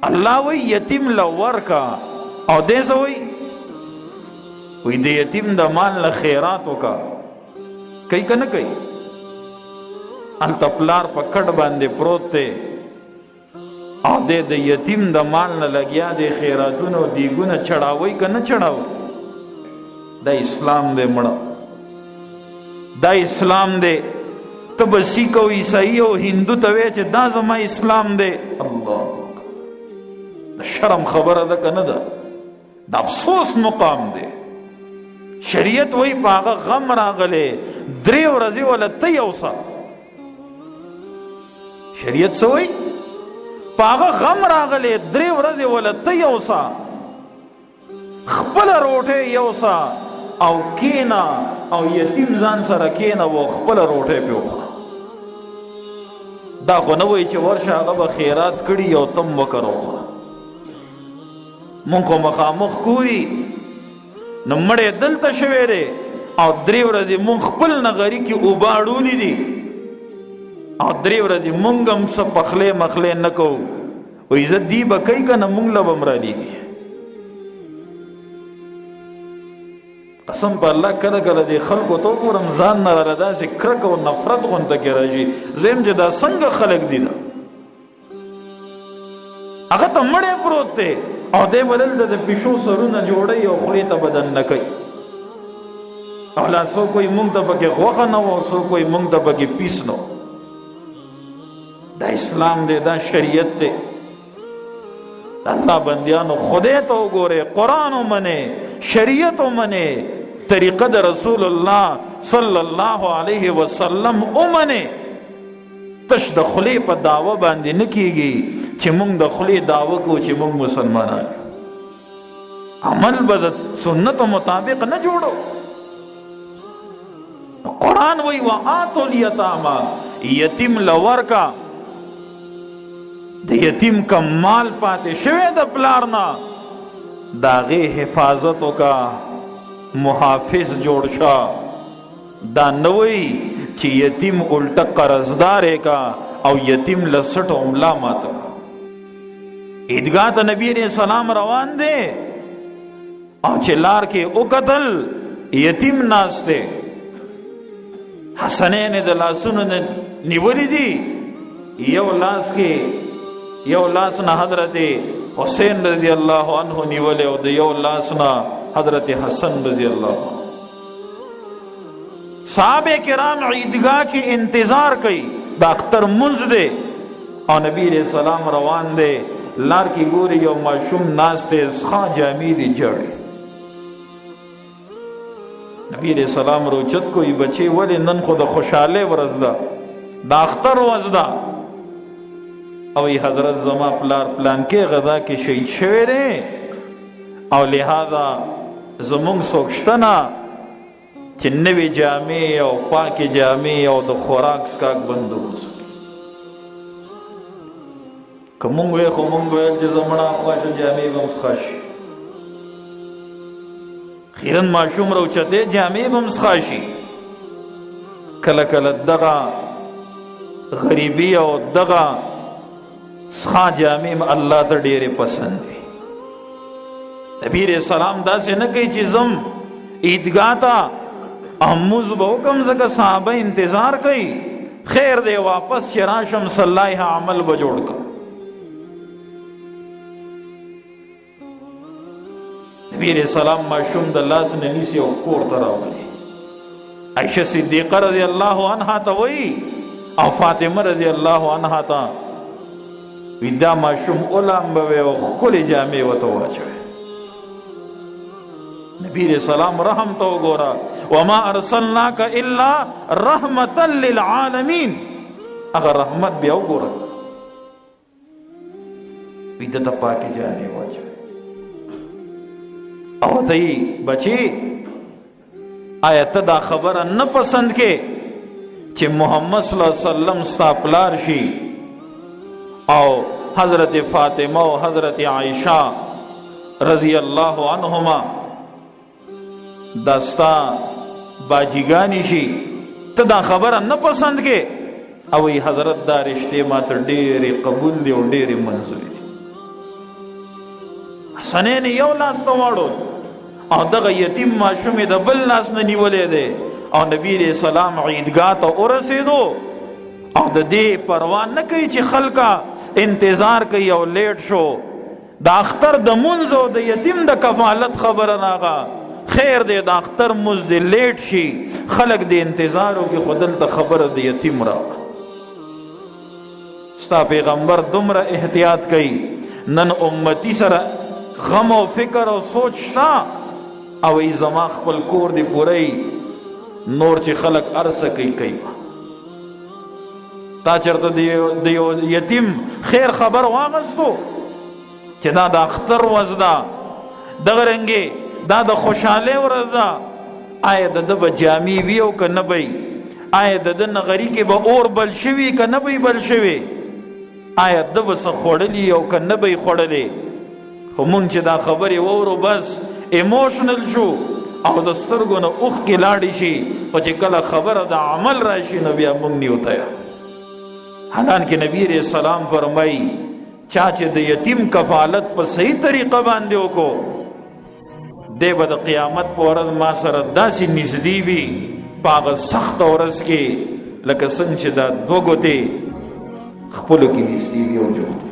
الله وی یتیم لور کا او دې سوی وی د یتیم د مال له خیرات وکا کوي کنه کوي التپلار په کټ باندې پروت ته او د یتیم د مال نه لګیا د خیراتونو دیګونه چړاوي کنه چړاو دا اسلام دې مړه دا اسلام دې تب سیکھ او عیسائی او هندو ته وی چې دا زما اسلام دې الله د شرم خبره ده کنه ده د افسوس مقام دې شریعت وی پاغه غم راغله درې ورځې ولا تیوسا شریعت سوی پاغه غم راغله درې ورځې ولا تیوسا خپل روټه یوسا او کینا او یتیم ځان سره کینا و خپل روټه پیوخه دا خو نه وای چې ورشه هغه به خیرات کړي او تم وکړو مونږ مخامخ کوی نو مړې دلته شوی دی او درې ورځې مونږ خپل نغري کې اوباړولې دي او درې ورځې مونږ هم څه پخلې مخلې نه کوو و عزت دی به کوي که نه مونږ له به هم رالیږي قسم په الله کله کله د خلکو ته وګورم ځان نه راله داسې کرک او نفرت غونته کې راشي زه یم چې دا څنګه خلک دي دا هغه ته مړی پروت دی او دی بلل د پیشو سرونه جوړوي او خولې ته بدن نه کوي او لا څوک وایي مونږ ته پکې غوښه نه وه څوک وایي مونږ ته پکې پیس نه دا اسلام دی دا شریعت دی الله بندیانو خدای ته وګورئ قرآن ومنئ شریعت ومنئ طریقه د رسول الله صلی الله علیه وسلم ومنئ تش د خولې په دعوه باندې نه کیږي چې مونږ د خولې دعوه کوو چې مونږ مسلمانان عمل به د سنت مطابق نه جوړو قرآن وی وآتوا الیتامی یتیم لور کا د یتیم کم مال پاتې شوی د پلار نه د هغې حفاظت وکړه محافظ جوړ شه دا نه وی چې یتیم الټه قرضدارې کا او یتیم له سټو ملا ماته کا عیدګاه ته نبی علیہ السلام روان دی او چې لار کې وکتل یتیم ناست دی حسنین د لاسونو نیولې دي یو لاس کې یو لاس نه حضرت حسین رضی الله عنه نیولې او د یو لاس نه حضرت حسن رضی الله عنه صحابه کرام عیدگاہ کی انتظار کئی دا اختر منز دے اور نبی علیہ السلام روان دے لار کی گوری یو معشوم ناستے سخا جامی دی جڑی نبی علیہ السلام روچت کوئی بچے ولی نن خود خوشحالے ورزدہ دا اختر وزدہ اوی حضرت زما پلار پلان کے غذا کی شہید شوے رہے او لہذا زمونگ سوکشتنا چې نوی جامې او پاکې جامې او د خوراک سکاک بندوبست که مونږ وی خو مونږ ویل چې زمړه خوښه جامې به هم څښه شي خیرن ماشوم راوچتې جامې به هم څښه شي کله کله دغه غریبي او دغه څښه جامې الله ته ډېرې پسند دي نبی علیہ السلام داسې نه کوي چې زم عیدګاه ته اموز به حکم زکه صحابه انتظار کوي خیر دی واپس چې راشم صلاح عمل به جوړ کړم نبی علیہ السلام معشوم د لاس نه نیسي او کور ته راولي عائشہ صدیقه رضی الله عنها ته وایي او فاطمه رضی الله عنها ته وی دا معشوم علم به او ښکلې جامې ورته واچوي نبی علیہ السلام رحم تو گورا وما ارسلناک الا رحمتا للعالمین اگر رحمت بیا گورا ویدتا پاکی جانے واجب او تی بچی آیت دا خبر نه پسند کے چې محمد صلی اللہ علیہ وسلم ستا پلار شي او حضرت فاطمہ و حضرت عائشہ رضی اللہ عنہما داستا باجیگانی شي ته دا خبره نه پسند کې او حضرت دا رشته ما ته ډېرې قبول دي او ډېرې منظور دي حسنین یو لاس ته واړو او دغه یتیم ماشوم د بل لاس نه نیولې دی او نبی علیہ السلام عیدګاه ته ورسېدو او د دې پروا نه کوي چې خلکا انتظار کوي او لیټ شو د اختر د منځ او د یتیم د کفالت خبره راغه خیر دی د اختر منځ د لیټ شي خلک د انتظار او کې خودل ته خبره د یتیم راغه ستا پیغمبر دومره احتیاط کوي نن امتی سره غم او فکر او سوچ شتا او ای زما خپل کور دی پوری نور چې خلق ارسه کوي تا چرته د یتیم خیر خبر واغستو چې دا د اختر ورځ ده دغه رنګې دا د خوشحالۍ ورځ ده آیا د ده به جامې وي او که نه به آیا د ده نغري کې به اور بل شوي که نه به بل شوي آیا ده به څه خوړلي او که نه به خوړلې خو مونږ چې دا خبرې وورو بس ایموشنل شو او د سترګو نه اوښکې لاړې شي خو چې کله خبره د عمل راشي نو بیا مونږ نیو تیا حالانکه نبی علیہ السلام فرمایي چا چې د یتیم کفالت په صحیح طریقه باندې وکړو دی به د قیامت په ورځ ما سره داسې نږدې وي په هغه سخته ورځ کې لکه څنګه چې دا دوه ګوتې خپلو کې نږدې وي او جفت